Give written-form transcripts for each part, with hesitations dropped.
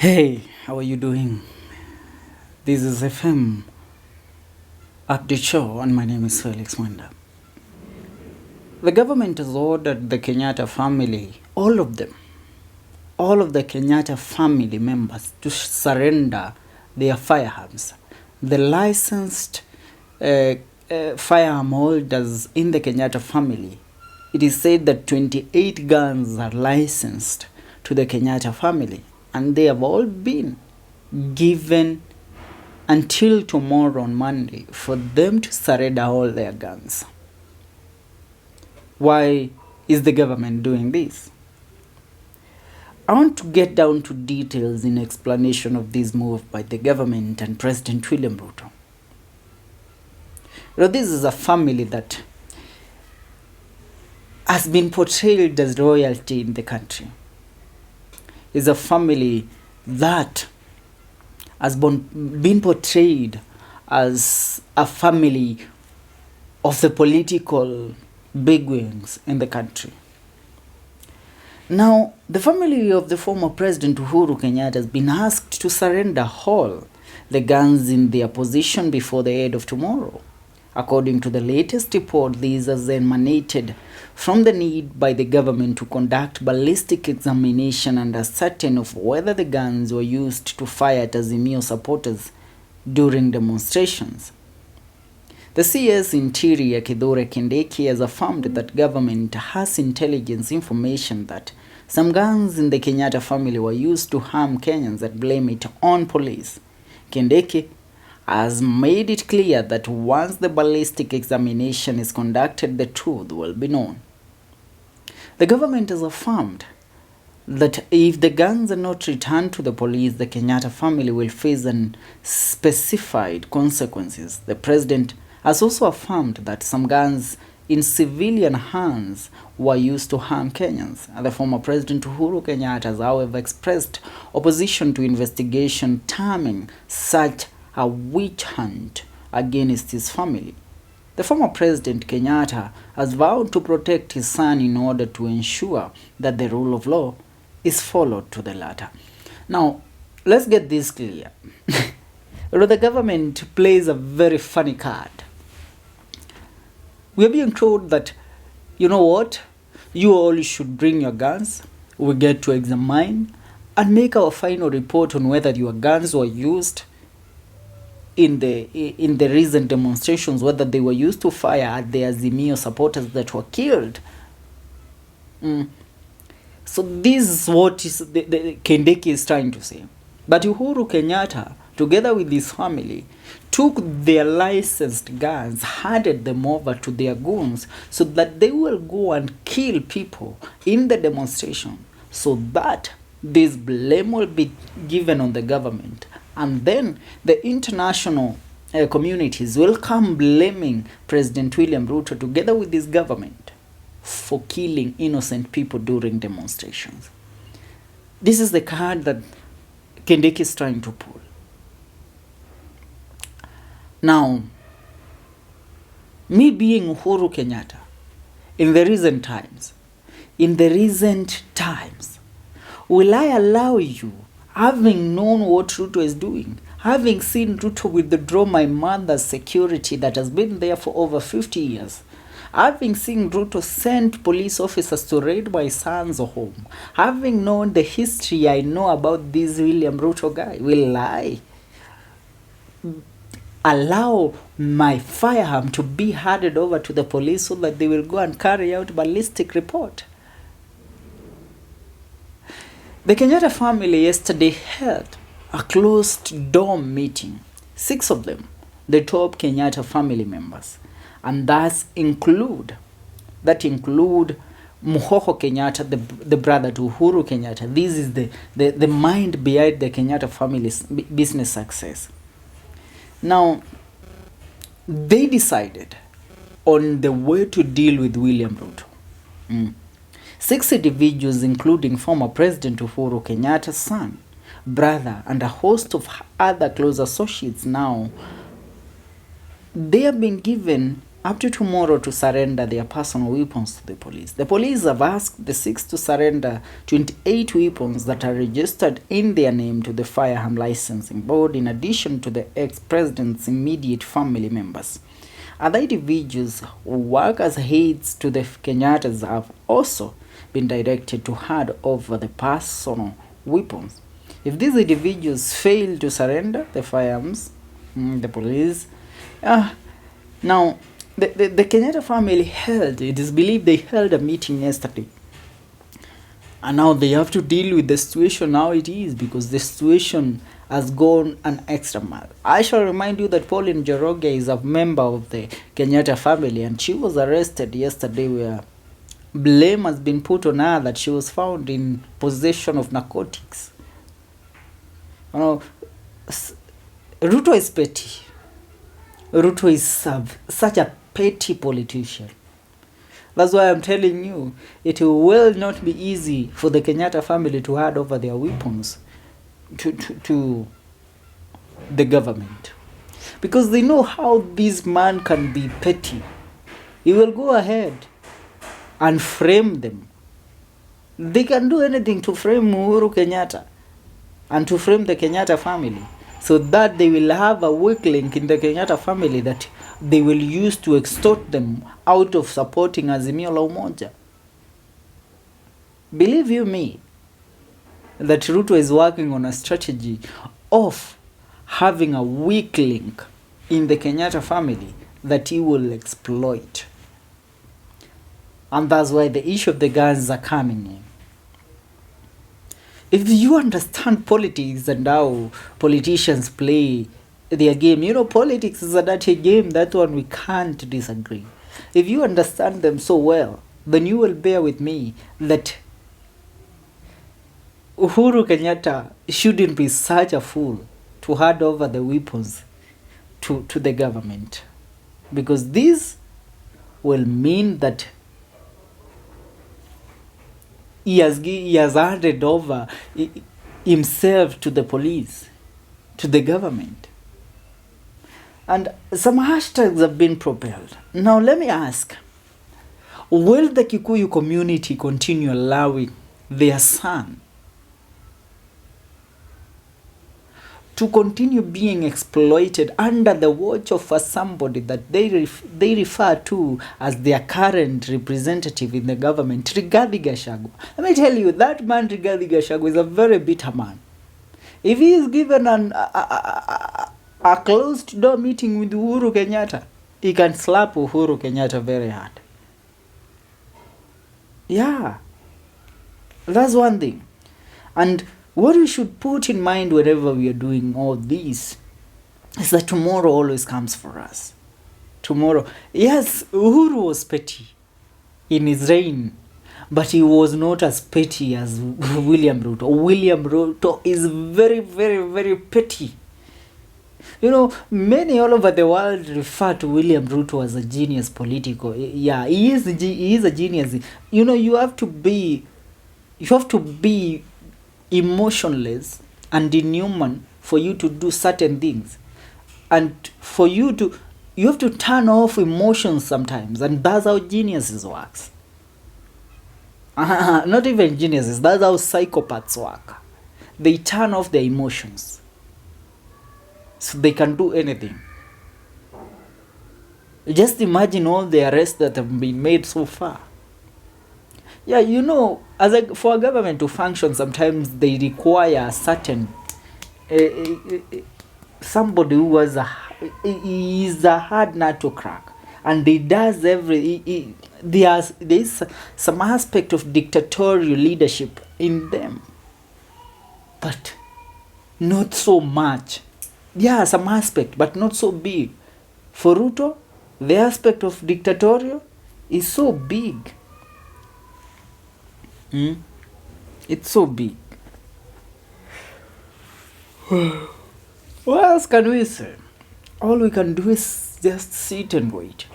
Hey, how are you doing? This is FM Update Show, and my name is Felix Mwenda. The government has ordered the Kenyatta family, all of the Kenyatta family members, to surrender their firearms. The licensed firearm holders in the Kenyatta family, it is said that 28 guns are licensed to the Kenyatta family, and they have all been given until tomorrow on Monday for them to surrender all their guns. Why is the government doing this? I want to get down to details in explanation of this move by the government and President William Ruto. This is a family that has been portrayed as royalty in the country. It's a family that has been portrayed as a family of the political bigwigs in the country. Now, the family of the former President Uhuru Kenyatta has been asked to surrender all the guns in their possession before the end of tomorrow. According to the latest report, these has emanated from the need by the government to conduct ballistic examination and ascertain of whether the guns were used to fire at Azimio supporters during demonstrations. The CS Interior Kithure Kindiki has affirmed that government has intelligence information that some guns in the Kenyatta family were used to harm Kenyans and blame it on police. Kindiki has made it clear that once the ballistic examination is conducted, the truth will be known. The government has affirmed that if the guns are not returned to the police, the Kenyatta family will face specified consequences. The president has also affirmed that some guns in civilian hands were used to harm Kenyans. And the former President Uhuru Kenyatta has, however, expressed opposition to investigation, terming such a witch hunt against his family. The former President Kenyatta has vowed to protect his son in order to ensure that the rule of law is followed to the letter. Now, let's get this clear. The government plays a very funny card. We are being told that, you know what, you all should bring your guns, we get to examine and make our final report on whether your guns were used in the recent demonstrations, whether they were used to fire at the Azimio supporters that were killed. So this is what the Kindiki is trying to say. But Uhuru Kenyatta, together with his family, took their licensed guns, handed them over to their goons so that they will go and kill people in the demonstration, so that this blame will be given on the government. And then the international communities will come blaming President William Ruto together with his government for killing innocent people during demonstrations. This is the card that Kindiki is trying to pull. Now, me being Uhuru Kenyatta, in the recent times, will I allow you, having known what Ruto is doing, having seen Ruto withdraw my mother's security that has been there for over 50 years, having seen Ruto send police officers to raid my son's home, having known the history I know about this William Ruto guy, will I allow my firearm to be handed over to the police so that they will go and carry out ballistic report? The Kenyatta family yesterday held a closed door meeting. 6 of them, the top Kenyatta family members, and that include Muhoho Kenyatta, the brother to Uhuru Kenyatta. This is the mind behind the Kenyatta family's business success. Now, they decided on the way to deal with William Ruto. 6 individuals, including former President Uhuru Kenyatta's son, brother, and a host of other close associates, now they have been given up to tomorrow to surrender their personal weapons to the police. The police have asked the six to surrender 28 weapons that are registered in their name to the Firearm Licensing Board, in addition to the ex-president's immediate family members. Other individuals who work as aides to the Kenyattas have also been directed to hand over the personal weapons. If these individuals fail to surrender the firearms, the police, now the Kenyatta family it is believed they held a meeting yesterday, and now they have to deal with the situation how it is, because the situation has gone an extra mile. I shall remind you that Pauline Njoroge is a member of the Kenyatta family, and she was arrested yesterday, where blame has been put on her that she was found in possession of narcotics. You know, Ruto is petty. Ruto is such a petty politician. That's why I'm telling you, it will not be easy for the Kenyatta family to hand over their weapons to the government, because they know how this man can be petty. He will go ahead and frame them. They can do anything to frame Uhuru Kenyatta and to frame the Kenyatta family, so that they will have a weak link in the Kenyatta family that they will use to extort them out of supporting Azimio la Umoja. Believe you me, that Ruto is working on a strategy of having a weak link in the Kenyatta family that he will exploit. And that's why the issue of the guns are coming in. If you understand politics and how politicians play their game, you know, politics is a dirty game, that one we can't disagree. If you understand them so well, then you will bear with me that Uhuru Kenyatta shouldn't be such a fool to hand over the weapons to the government, because this will mean that he has handed over himself to the police, to the government. And some hashtags have been propelled. Now let me ask, will the Kikuyu community continue allowing their son to continue being exploited under the watch of somebody that they refer to as their current representative in the government, Rigathi Gachagua? Let me tell you, that man Rigathi Gachagua is a very bitter man. If he is given a closed door meeting with Uhuru Kenyatta, he can slap Uhuru Kenyatta very hard. Yeah, that's one thing. And what we should put in mind whenever we are doing all this is that tomorrow always comes for us. Tomorrow, yes, Uhuru was petty in his reign, but he was not as petty as William Ruto. William Ruto is very, very, very petty. You know, many all over the world refer to William Ruto as a genius political. Yeah, he is a genius. You know, you have to be emotionless and inhuman for you to do certain things, and for you have to turn off emotions sometimes, and that's how geniuses works. Not even geniuses, that's how psychopaths work. They turn off their emotions so they can do anything. Just imagine all the arrests that have been made so far. Yeah, you know, for a government to function, sometimes they require a certain somebody who is a hard nut to crack, and he does there's some aspect of dictatorial leadership in them, but not so much. Yeah, some aspect, but not so big. For Ruto, the aspect of dictatorial is so big. It's so big. What else can we say? All we can do is just sit and wait.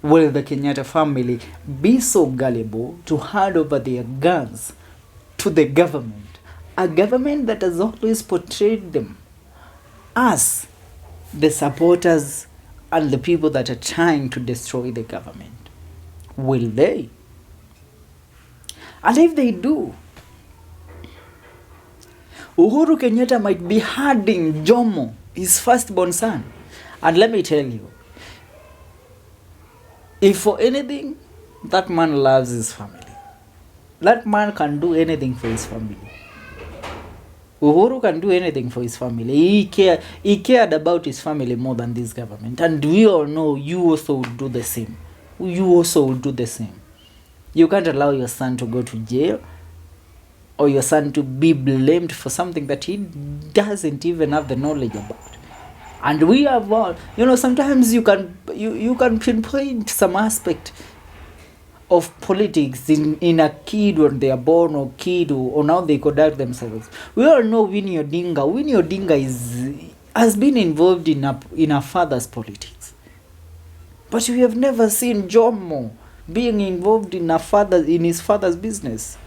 Will the Kenyatta family be so gullible to hand over their guns to the government? A government that has always portrayed them as the supporters and the people that are trying to destroy the government? Will they? And if they do, Uhuru Kenyatta might be hurting Jomo, his firstborn son. And let me tell you, if for anything, that man loves his family. That man can do anything for his family. Uhuru can do anything for his family. He cared about his family more than this government. And we all know you also will do the same. You also will do the same. You can't allow your son to go to jail, or your son to be blamed for something that he doesn't even have the knowledge about. And we have all, sometimes you can pinpoint some aspect of politics in a kid when they are born, or kid or now they conduct themselves. We all know Winnie Odinga. Winnie Odinga has been involved in her father's politics. But we have never seen Jomo being involved in his father's business.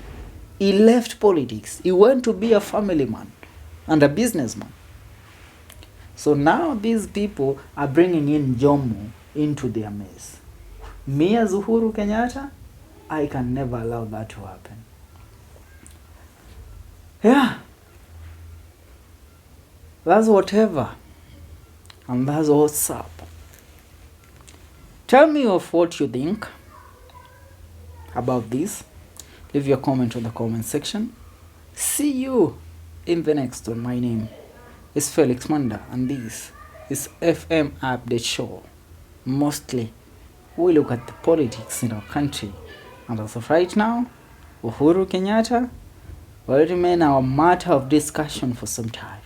He left politics. He went to be a family man and a businessman. So now these people are bringing in Jomo into their mess. Me as Uhuru Kenyatta, I can never allow that to happen. Yeah. That's whatever. And that's what's up. Tell me of what you think about this. Leave your comment on the comment section. See you in the next one. My name is Felix Manda, and this is FM Update Show. Mostly, we look at the politics in our country. And as of right now, Uhuru Kenyatta will remain our matter of discussion for some time.